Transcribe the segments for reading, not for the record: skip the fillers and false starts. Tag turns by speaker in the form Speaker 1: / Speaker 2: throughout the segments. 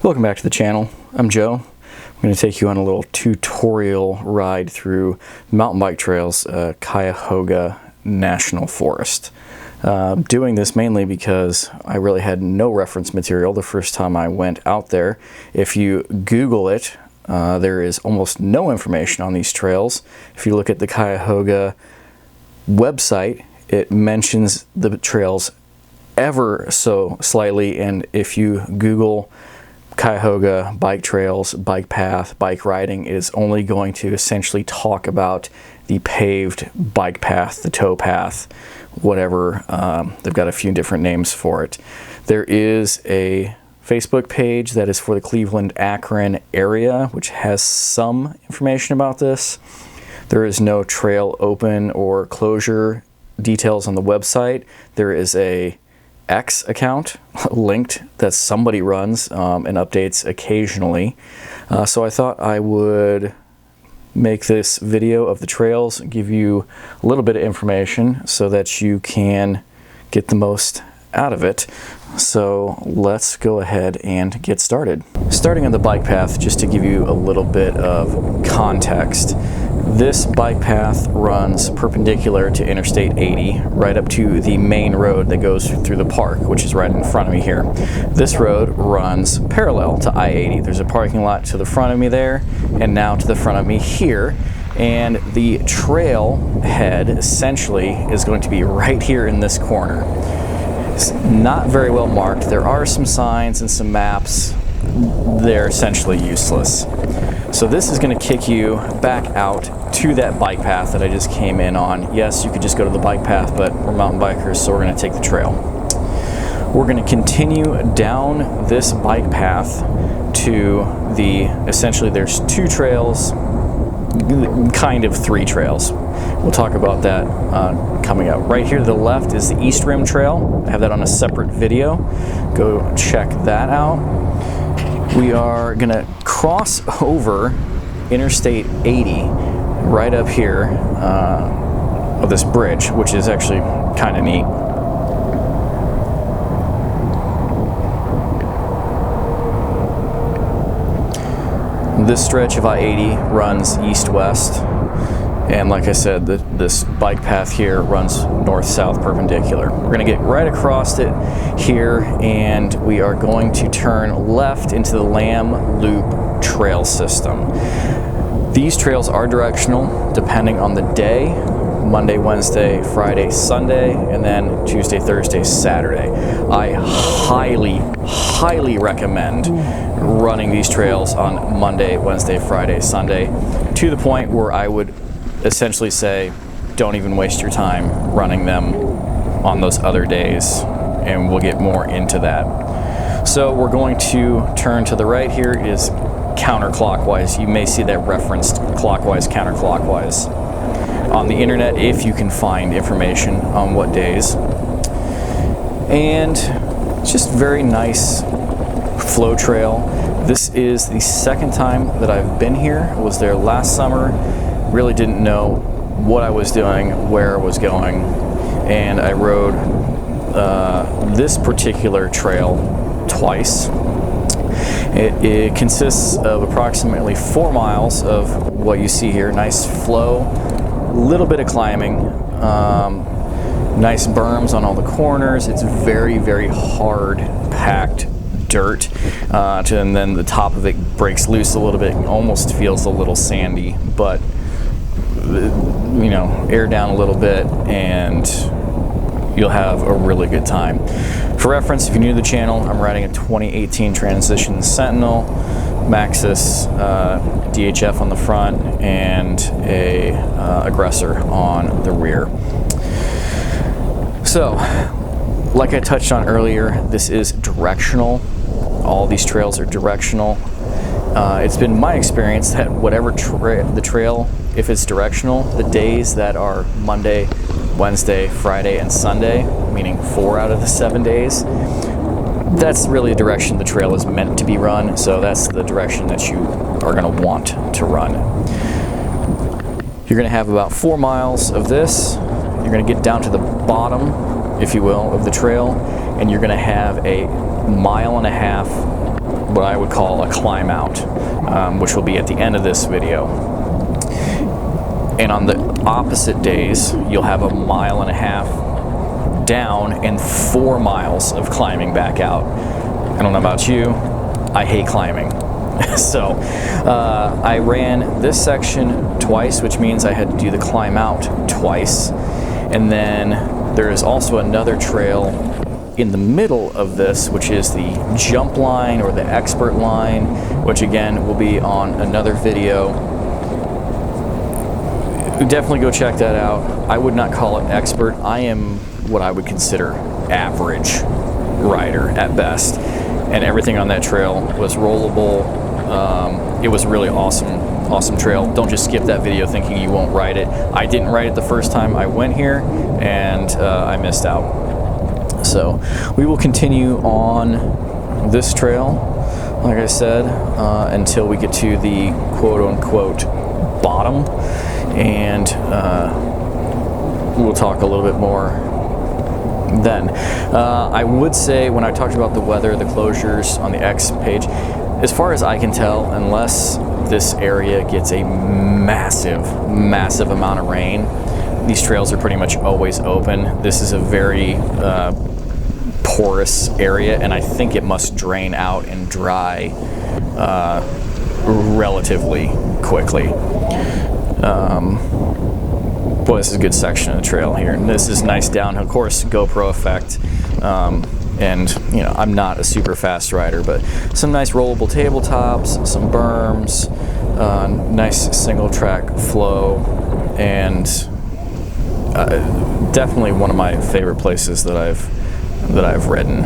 Speaker 1: Welcome back to the channel. I'm Joe. I'm going to take you on a little tutorial ride through mountain bike trails, Cuyahoga National Forest. Doing this mainly because I really had no reference material the first time I went out there. If you Google it, there is almost no information on these trails. If you look at the Cuyahoga website, it mentions the trails ever so slightly, and if you Google Cuyahoga bike trails, bike path, bike riding, it is only going to essentially talk about the paved bike path, the tow path, whatever. They've got a few different names for it. There is a Facebook page that is for the Cleveland-Akron area, which has some information about this. There is no trail open or closure details on the website. There is a X account linked that somebody runs and updates occasionally. So I thought I would make this video of the trails, give you a little bit of information so that you can get the most out of it. So let's go ahead and get started. Starting on the bike path, just to give you a little bit of context, this bike path runs perpendicular to Interstate 80 right up to the main road that goes through the park, which is right in front of me here. This road runs parallel to I-80. There's a parking lot to the front of me there and now to the front of me here. And the trail head essentially is going to be right here in this corner. It's not very well marked. There are some signs and some maps. They're essentially useless. So this is going to kick you back out to that bike path that I just came in on. Yes, you could just go to the bike path, but we're mountain bikers, so we're going to take the trail. We're going to continue down this bike path to essentially there's two trails, kind of three trails. We'll talk about that coming up. Right here to the left is the East Rim Trail. I have that on a separate video. Go check that out. We are going to cross over Interstate 80 right up here of this bridge, which is actually kind of neat. This stretch of I-80 runs east-west, and like I said, this bike path here runs north-south perpendicular. We're going to get right across it here, and we are going to turn left into the Lamb Loop trail system. These trails are directional depending on the day: Monday, Wednesday, Friday, Sunday, and then Tuesday, Thursday, Saturday. I highly recommend running these trails on Monday, Wednesday, Friday, Sunday, to the point where I would essentially say don't even waste your time running them on those other days, and we'll get more into that. So we're going to turn to the right here. It is counterclockwise. You may see that referenced clockwise, counterclockwise on the internet if you can find information on what days. And just very nice flow trail. This is the second time that I've been here. I was there last summer. Really didn't know what I was doing, where I was going, and I rode this particular trail twice. It consists of approximately 4 miles of what you see here. Nice flow, a little bit of climbing, nice berms on all the corners. It's very hard packed dirt, and then the top of it breaks loose a little bit and almost feels a little sandy, but you know, air down a little bit and you'll have a really good time. For reference, if you're new to the channel, I'm riding a 2018 Transition Sentinel, Maxxis DHF on the front, and a Aggressor on the rear. So, like I touched on earlier, this is directional. All these trails are directional. It's been my experience that whatever the trail, if it's directional, the days that are Monday, Wednesday, Friday, and Sunday, meaning 4 out of the 7 days, that's really the direction the trail is meant to be run, so that's the direction that you are going to want to run. You're going to have about 4 miles of this. You're going to get down to the bottom, if you will, of the trail, and you're going to have a 1.5 mile what I would call a climb out, which will be at the end of this video. And on the opposite days, you'll have 1.5 miles down and 4 miles of climbing back out. I don't know about you, I hate climbing. So I ran this section twice, which means I had to do the climb out twice. And then there is also another trail in the middle of this, which is the jump line or the expert line, which again will be on another video. Definitely go check that out. I would not call it expert. I am what I would consider average rider at best. And everything on that trail was rollable. It was really awesome trail. Don't just skip that video thinking you won't ride it. I didn't ride it the first time I went here, and I missed out. So we will continue on this trail, like I said, until we get to the quote-unquote bottom, and we'll talk a little bit more then. I would say, when I talked about the weather, the closures on the X page, as far as I can tell, unless this area gets a massive amount of rain, these trails are pretty much always open. This is a very porous area, and I think it must drain out and dry relatively quickly. Boy, this is a good section of the trail here. And this is nice downhill, of course, GoPro effect. And you know, I'm not a super fast rider, but some nice rollable tabletops, some berms, nice single track flow, and definitely one of my favorite places that I've ridden.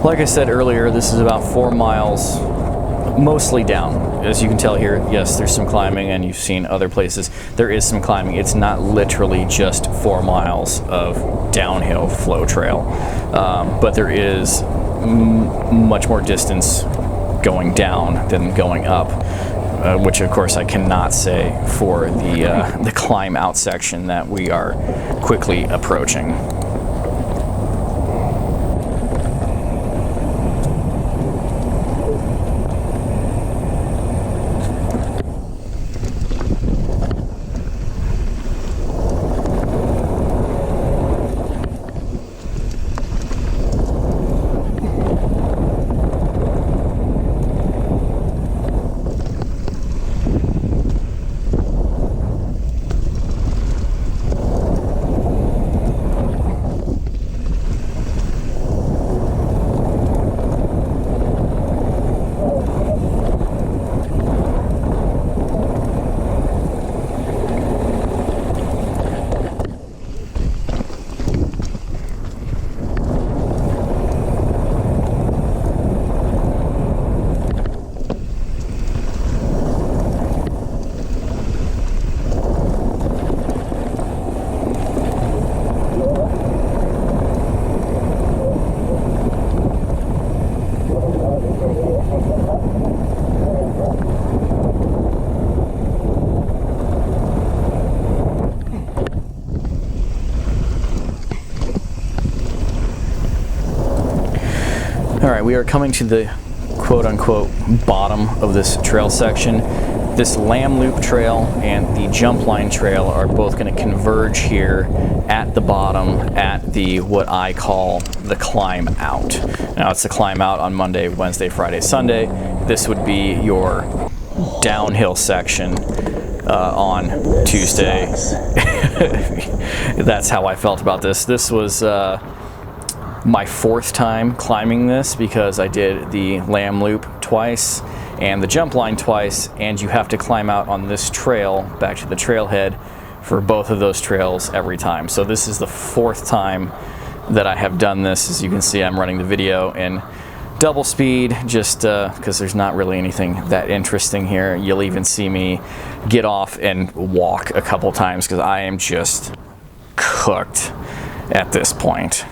Speaker 1: Like I said earlier, this is about 4 miles, mostly down. As you can tell here, yes, there's some climbing, and you've seen other places. There is some climbing. It's not literally just 4 miles of downhill flow trail, but there is much more distance going down than going up, which of course I cannot say for the climb out section that we are quickly approaching. All right, we are coming to the quote-unquote bottom of this trail section. this Lamb Loop trail and the Jump Line trail are both going to converge here at the bottom at the what I call the climb out. Now it's the climb out on Monday, Wednesday, Friday, Sunday. This would be your downhill section on Tuesday. That's how I felt about this. This was my fourth time climbing this because I did the Lamb Loop twice and the Jump Line twice, and you have to climb out on this trail back to the trailhead for both of those trails every time. So this is the fourth time that I have done this. As you can see, I'm running the video in double speed just because there's not really anything that interesting here. You'll even see me get off and walk a couple times because I am just cooked at this point.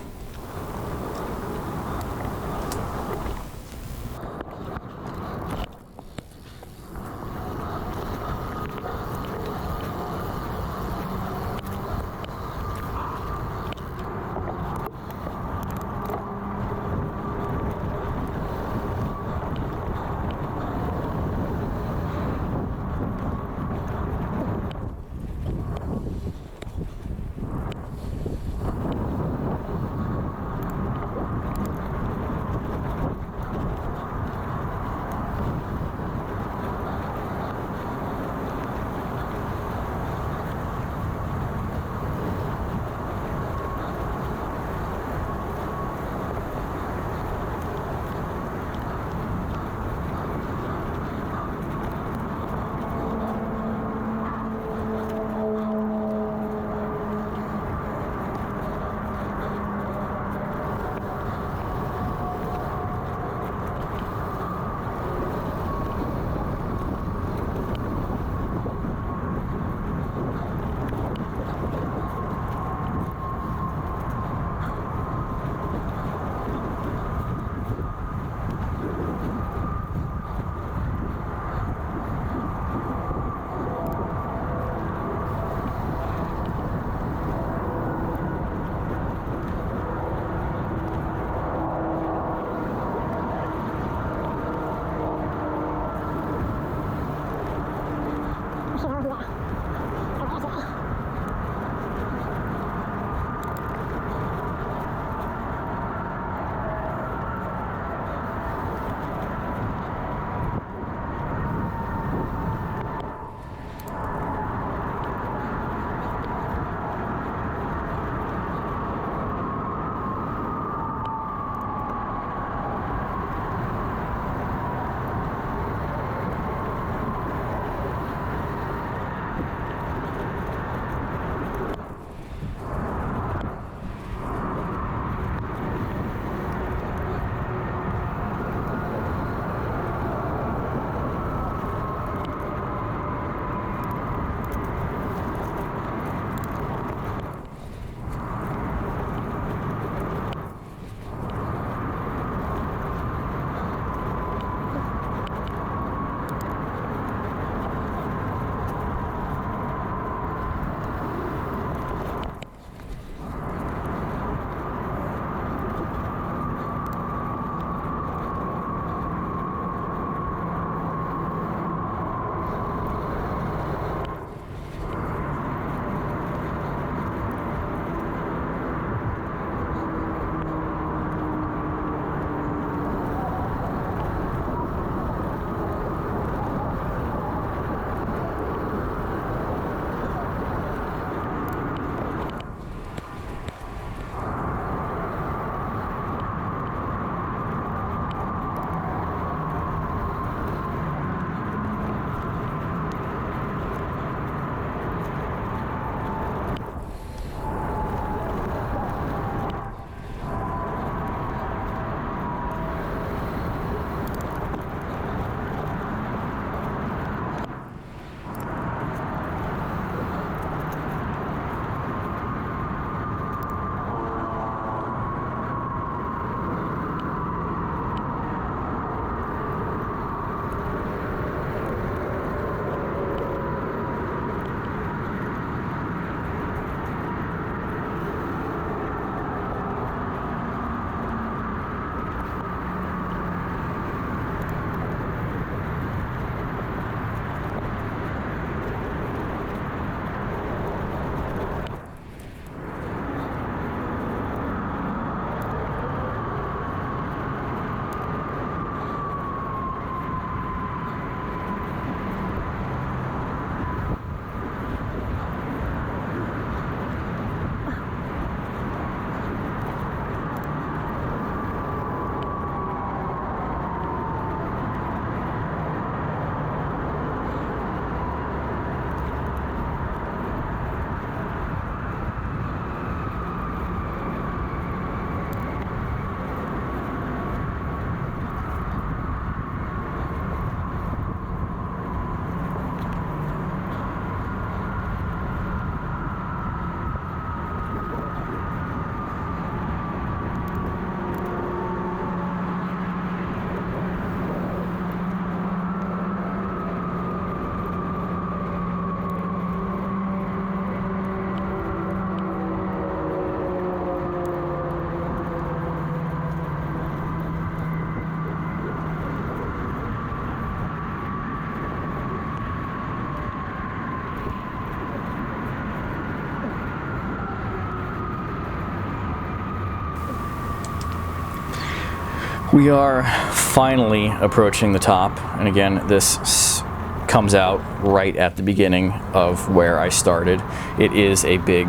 Speaker 1: We are finally approaching the top, and again, this comes out right at the beginning of where I started. It is a big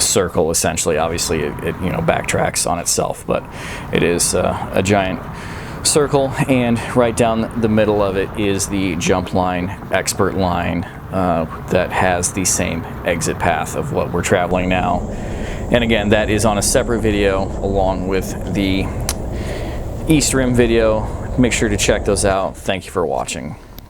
Speaker 1: circle, essentially. Obviously, it you know, backtracks on itself, but it is a giant circle, and right down the middle of it is the jump line, expert line, that has the same exit path of what we're traveling now. And again, that is on a separate video along with the East Rim video. Make sure to check those out. Thank you for watching.